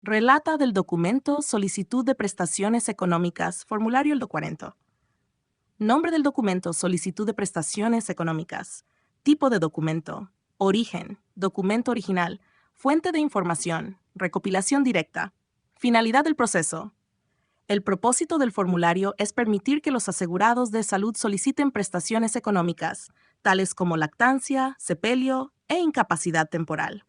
Relata del documento Solicitud de Prestaciones Económicas, formulario el documento. Nombre del documento Solicitud de Prestaciones Económicas. Tipo de documento. Origen. Documento original. Fuente de información. Recopilación directa. Finalidad del proceso. El propósito del formulario es permitir que los asegurados de salud soliciten prestaciones económicas, tales como lactancia, sepelio e incapacidad temporal.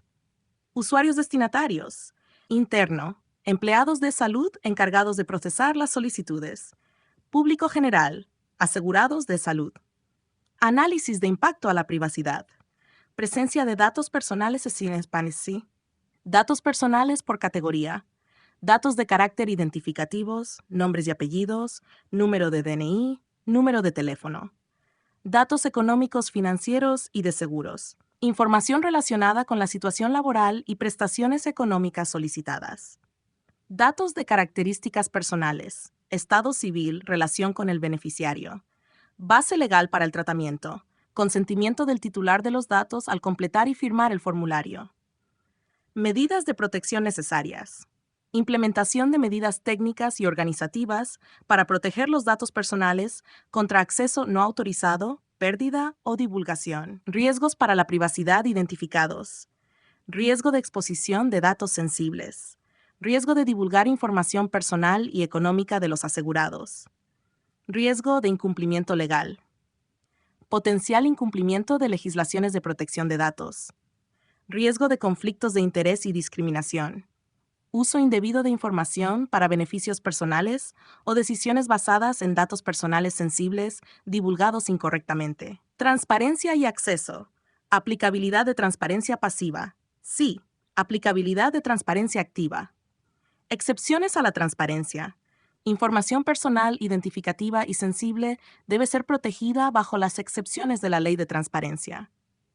Usuarios destinatarios. Interno. Empleados de salud encargados de procesar las solicitudes. Público general. Asegurados de salud. Análisis de impacto a la privacidad. Presencia de datos personales sin espacio. Datos personales por categoría. Datos de carácter identificativos, nombres y apellidos, número de DNI, número de teléfono. Datos económicos financieros y de seguros. Información relacionada con la situación laboral y prestaciones económicas solicitadas. Datos de características personales. Estado civil, relación con el beneficiario. Base legal para el tratamiento. Consentimiento del titular de los datos al completar y firmar el formulario. Medidas de protección necesarias. Implementación de medidas técnicas y organizativas para proteger los datos personales contra acceso no autorizado, pérdida o divulgación. Riesgos para la privacidad identificados. Riesgo de exposición de datos sensibles. Riesgo de divulgar información personal y económica de los asegurados. Riesgo de incumplimiento legal. Potencial incumplimiento de legislaciones de protección de datos. Riesgo de conflictos de interés y discriminación. Uso indebido de información para beneficios personales o decisiones basadas en datos personales sensibles divulgados incorrectamente. Transparencia y acceso. Aplicabilidad de transparencia pasiva. Sí. Aplicabilidad de transparencia activa. Excepciones a la transparencia. Información personal identificativa y sensible debe ser protegida bajo las excepciones de la Ley de Transparencia.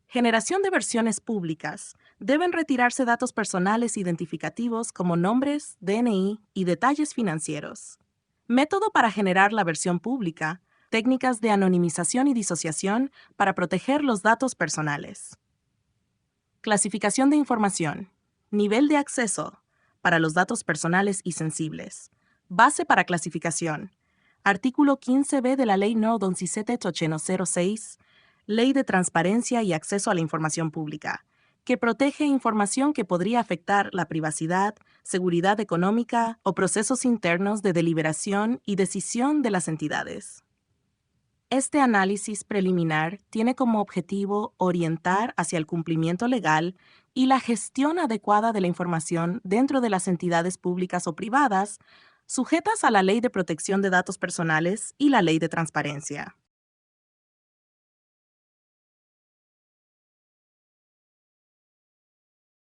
Generación de versiones públicas. Deben retirarse datos personales identificativos como nombres, DNI y detalles financieros. Método para generar la versión pública. Técnicas de anonimización y disociación para proteger los datos personales. Clasificación de información. Nivel de acceso para los datos personales y sensibles. Base para clasificación. Artículo 15b de la Ley No. 17-806, Ley de Transparencia y Acceso a la Información Pública, que protege información que podría afectar la privacidad, seguridad económica o procesos internos de deliberación y decisión de las entidades. Este análisis preliminar tiene como objetivo orientar hacia el cumplimiento legal y la gestión adecuada de la información dentro de las entidades públicas o privadas sujetas a la Ley de Protección de Datos Personales y la Ley de Transparencia.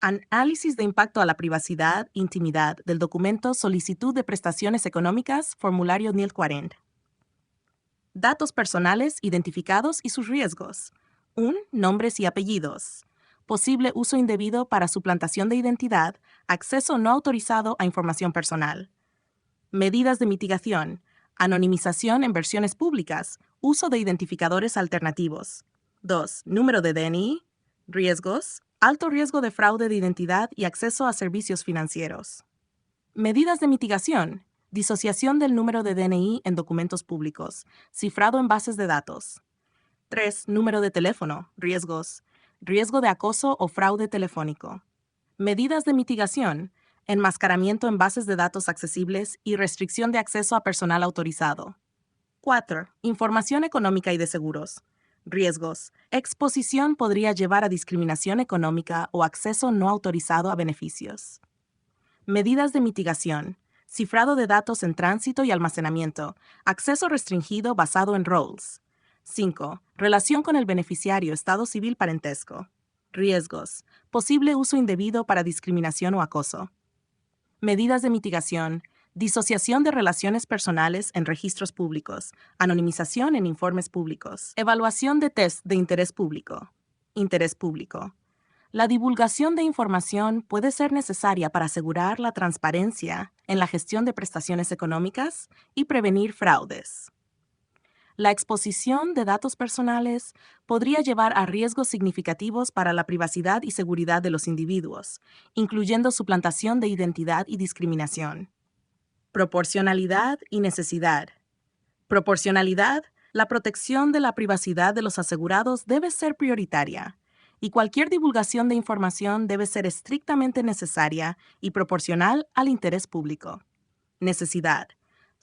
Análisis de impacto a la privacidad, intimidad del documento Solicitud de Prestaciones Económicas, formulario NIL 40. Datos personales identificados y sus riesgos. 1. Nombres y apellidos. Posible uso indebido para suplantación de identidad, acceso no autorizado a información personal. Medidas de mitigación. Anonimización en versiones públicas. Uso de identificadores alternativos. 2. Número de DNI. Riesgos. Alto riesgo de fraude de identidad y acceso a servicios financieros. Medidas de mitigación. Disociación del número de DNI en documentos públicos. Cifrado en bases de datos. 3. Número de teléfono. Riesgos. Riesgo de acoso o fraude telefónico. Medidas de mitigación. Enmascaramiento en bases de datos accesibles y restricción de acceso a personal autorizado. 4. Información económica y de seguros. Riesgos. Exposición podría llevar a discriminación económica o acceso no autorizado a beneficios. Medidas de mitigación. Cifrado de datos en tránsito y almacenamiento. Acceso restringido basado en roles. 5. Relación con el beneficiario, estado civil, parentesco. Riesgos. Posible uso indebido para discriminación o acoso. Medidas de mitigación. Disociación de relaciones personales en registros públicos. Anonimización en informes públicos. Evaluación de test de interés público. Interés público. La divulgación de información puede ser necesaria para asegurar la transparencia en la gestión de prestaciones económicas y prevenir fraudes. La exposición de datos personales podría llevar a riesgos significativos para la privacidad y seguridad de los individuos, incluyendo suplantación de identidad y discriminación. Proporcionalidad y necesidad. Proporcionalidad. La protección de la privacidad de los asegurados debe ser prioritaria, y cualquier divulgación de información debe ser estrictamente necesaria y proporcional al interés público. Necesidad.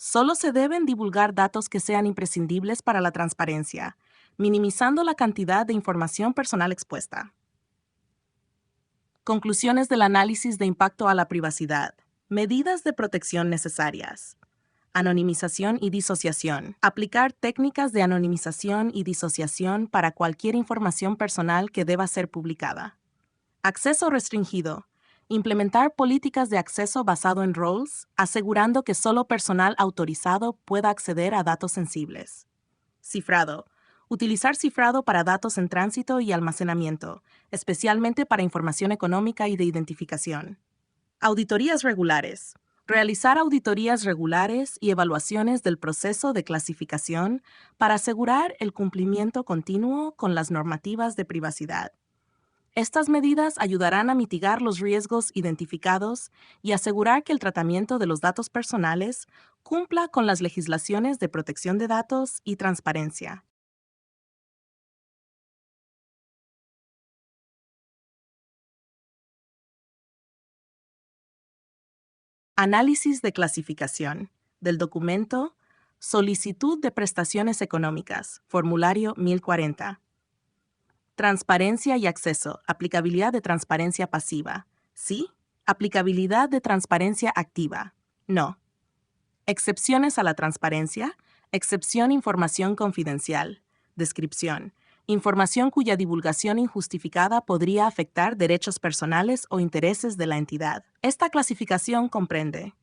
Solo se deben divulgar datos que sean imprescindibles para la transparencia, minimizando la cantidad de información personal expuesta. Conclusiones del análisis de impacto a la privacidad. Medidas de protección necesarias. Anonimización y disociación. Aplicar técnicas de anonimización y disociación para cualquier información personal que deba ser publicada. Acceso restringido. Implementar políticas de acceso basado en roles, asegurando que solo personal autorizado pueda acceder a datos sensibles. Cifrado. Utilizar cifrado para datos en tránsito y almacenamiento, especialmente para información económica y de identificación. Auditorías regulares. Realizar auditorías regulares y evaluaciones del proceso de clasificación para asegurar el cumplimiento continuo con las normativas de privacidad. Estas medidas ayudarán a mitigar los riesgos identificados y asegurar que el tratamiento de los datos personales cumpla con las legislaciones de protección de datos y transparencia. Análisis de clasificación del documento Solicitud de prestaciones económicas, formulario 1040. Transparencia y acceso, aplicabilidad de transparencia pasiva. Sí. Aplicabilidad de transparencia activa. No. Excepciones a la transparencia. Excepción información confidencial. Descripción. Información cuya divulgación injustificada podría afectar derechos personales o intereses de la entidad. Esta clasificación comprende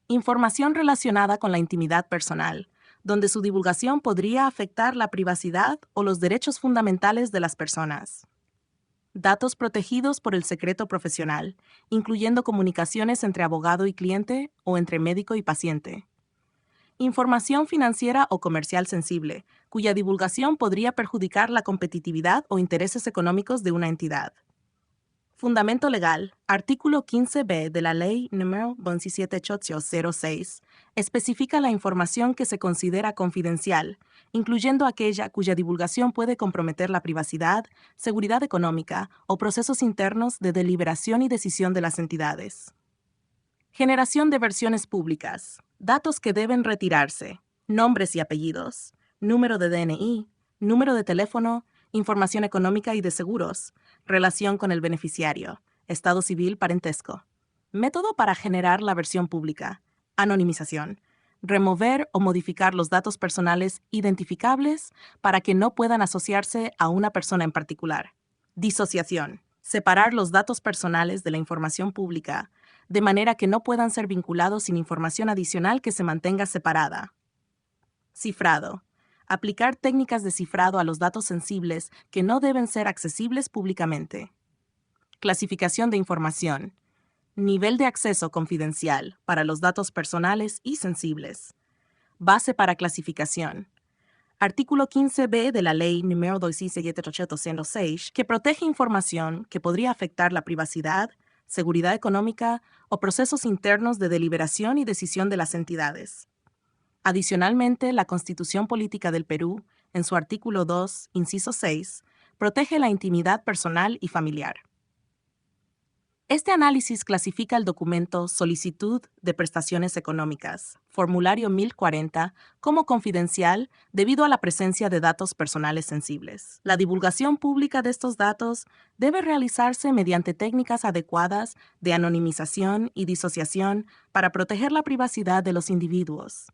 información relacionada con la intimidad personal, donde su divulgación podría afectar la privacidad o los derechos fundamentales de las personas. Datos protegidos por el secreto profesional, incluyendo comunicaciones entre abogado y cliente o entre médico y paciente. Información financiera o comercial sensible, cuya divulgación podría perjudicar la competitividad o intereses económicos de una entidad. Fundamento legal. Artículo 15b de la Ley número 27.806 especifica la información que se considera confidencial, incluyendo aquella cuya divulgación puede comprometer la privacidad, seguridad económica o procesos internos de deliberación y decisión de las entidades. Generación de versiones públicas. Datos que deben retirarse. Nombres y apellidos. Número de DNI. Número de teléfono. Información económica y de seguros. Relación con el beneficiario. Estado civil, parentesco. Método para generar la versión pública. Anonimización. Remover o modificar los datos personales identificables para que no puedan asociarse a una persona en particular. Disociación. Separar los datos personales de la información pública de manera que no puedan ser vinculados sin información adicional que se mantenga separada. Cifrado. Aplicar técnicas de cifrado a los datos sensibles que no deben ser accesibles públicamente. Clasificación de información. Nivel de acceso confidencial para los datos personales y sensibles. Base para clasificación. Artículo 15b de la Ley número 27.806, que protege información que podría afectar la privacidad, seguridad económica o procesos internos de deliberación y decisión de las entidades. Adicionalmente, la Constitución Política del Perú, en su artículo 2, inciso 6, protege la intimidad personal y familiar. Este análisis clasifica el documento Solicitud de prestaciones económicas, formulario 1040, como confidencial debido a la presencia de datos personales sensibles. La divulgación pública de estos datos debe realizarse mediante técnicas adecuadas de anonimización y disociación para proteger la privacidad de los individuos.